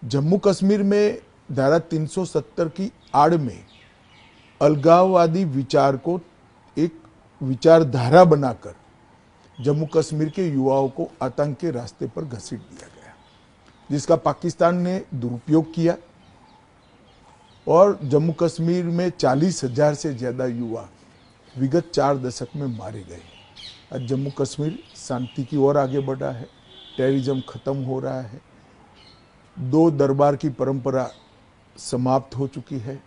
जम्मू कश्मीर में धारा 370 की आड़ में अलगाववादी विचार को एक विचारधारा बनाकर जम्मू कश्मीर के युवाओं को आतंक के रास्ते पर घसीट दिया गया, जिसका पाकिस्तान ने दुरुपयोग किया और जम्मू कश्मीर में 40,000 से ज्यादा युवा विगत 4 दशक में मारे गए। आज जम्मू कश्मीर शांति की ओर आगे बढ़ा है, टेररिज्म खत्म हो रहा है, 2 दरबार की परंपरा समाप्त हो चुकी है,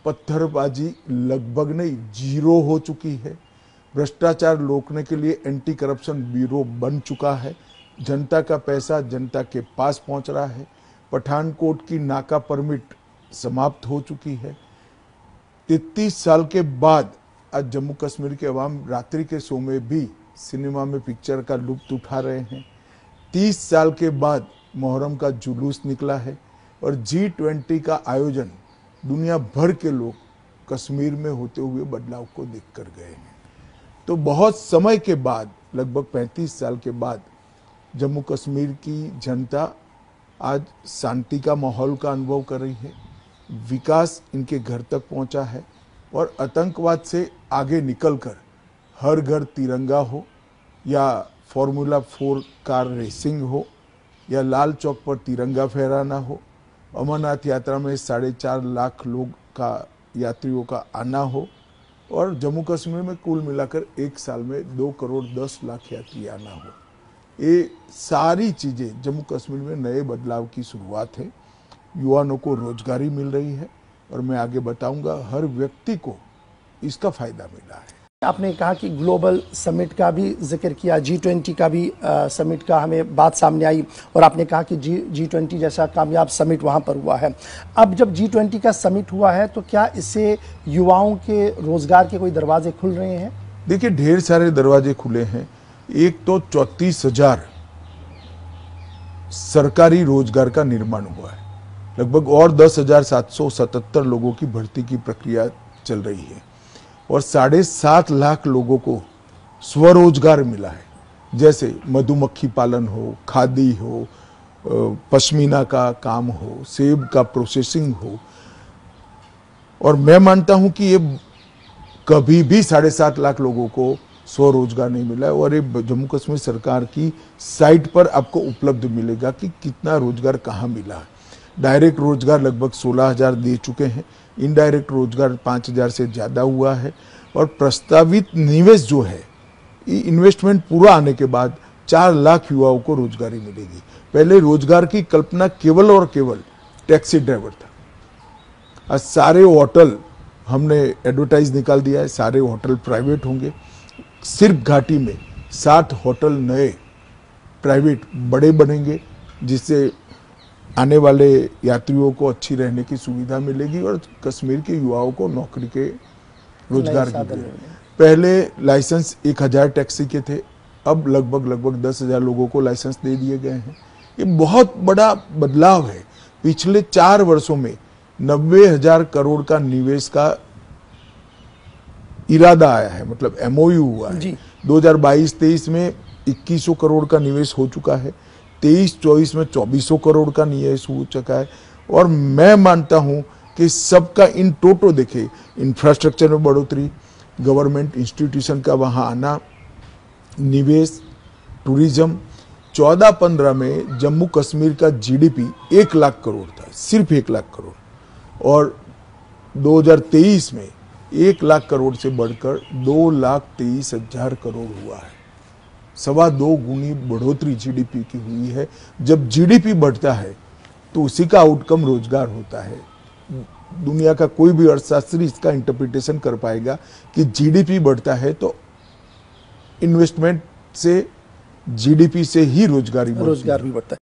पत्थरबाजी लगभग नहीं जीरो हो चुकी है, भ्रष्टाचार रोकने के लिए एंटी करप्शन ब्यूरो बन चुका है, जनता का पैसा जनता के पास पहुंच रहा है, पठानकोट की नाका परमिट समाप्त हो चुकी है। 33 साल के बाद आज जम्मू कश्मीर के अवाम रात्रि के शो में भी सिनेमा में पिक्चर का लुत्फ उठा रहे हैं। 30 साल के बाद मुहर्रम का जुलूस निकला है और G20 का आयोजन दुनिया भर के लोग कश्मीर में होते हुए बदलाव को देखकर गए हैं। तो बहुत समय के बाद, लगभग 35 साल के बाद जम्मू कश्मीर की जनता आज शांति का माहौल का अनुभव कर रही है, विकास इनके घर तक पहुंचा है और आतंकवाद से आगे निकलकर हर घर तिरंगा हो या फॉर्मूला 4 कार रेसिंग हो या लाल चौक पर तिरंगा फहराना हो, अमरनाथ यात्रा में 4.5 लाख लोग का यात्रियों का आना हो और जम्मू कश्मीर में कुल मिलाकर एक साल में 2 करोड़ 10 लाख यात्री आना हो। ये सारी चीज़ें जम्मू कश्मीर में नए बदलाव की शुरुआत है। युवाओं को रोजगारी मिल रही है और मैं आगे बताऊंगा हर व्यक्ति को इसका फायदा मिला है। आपने कहा कि ग्लोबल समिट का भी जिक्र किया, G20 का भी समिट का हमें बात सामने आई और आपने कहा कि G20 जैसा कामयाब समिट वहां पर हुआ है। अब जब G20 का समिट हुआ है तो क्या इससे युवाओं के रोजगार के कोई दरवाजे खुल रहे हैं? देखिए, ढेर सारे दरवाजे खुले हैं। एक तो 34,000 सरकारी रोजगार का निर्माण हुआ है, लगभग और 10,777 लोगों की भर्ती की प्रक्रिया चल रही है और 7.5 लाख लोगों को स्वरोजगार मिला है, जैसे मधुमक्खी पालन हो, खादी हो, पश्मीना का काम हो, सेब का प्रोसेसिंग हो। और मैं मानता हूं कि ये कभी भी 7.5 लाख लोगों को स्वरोजगार नहीं मिला है और ये जम्मू कश्मीर सरकार की साइट पर आपको उपलब्ध मिलेगा कि कितना रोजगार कहाँ मिला है। डायरेक्ट रोजगार लगभग 16,000 दे चुके हैं, इनडायरेक्ट रोजगार 5,000 से ज़्यादा हुआ है और प्रस्तावित निवेश जो है, इन्वेस्टमेंट पूरा आने के बाद 4 लाख युवाओं को रोजगारी मिलेगी। पहले रोजगार की कल्पना केवल और केवल टैक्सी ड्राइवर था। आज सारे होटल हमने एडवर्टाइज निकाल दिया है, सारे होटल प्राइवेट होंगे। सिर्फ घाटी में 7 होटल नए प्राइवेट बड़े बनेंगे, जिससे आने वाले यात्रियों को अच्छी रहने की सुविधा मिलेगी और कश्मीर के युवाओं को नौकरी के रोजगार की। पहले लाइसेंस 1,000 टैक्सी के थे, अब लगभग 10,000 लोगों को लाइसेंस दे दिए गए हैं। ये बहुत बड़ा बदलाव है। पिछले 4 वर्षों में 90,000 करोड़ का निवेश का इरादा आया है, मतलब MOU हुआ है। 2022-23 में 2100 करोड़ का निवेश हो चुका है, 23-24 में 2400 करोड़ का निवेश हो चुका है और मैं मानता हूं कि सबका इन टोटो देखे, इंफ्रास्ट्रक्चर में बढ़ोतरी, गवर्नमेंट इंस्टीट्यूशन का वहां आना, निवेश, टूरिज्म। 14-15 में जम्मू कश्मीर का GDP 1 लाख करोड़ था, सिर्फ 1 लाख करोड़, और 2023 में 1 लाख करोड़ से बढ़कर 2,23,000 करोड़ हुआ है। 2.25 गुनी बढ़ोतरी GDP की हुई है। जब GDP बढ़ता है तो उसी का आउटकम रोजगार होता है। दुनिया का कोई भी अर्थशास्त्री इसका इंटरप्रिटेशन कर पाएगा कि GDP बढ़ता है तो इन्वेस्टमेंट से, GDP से ही रोजगार भी बढ़ता है।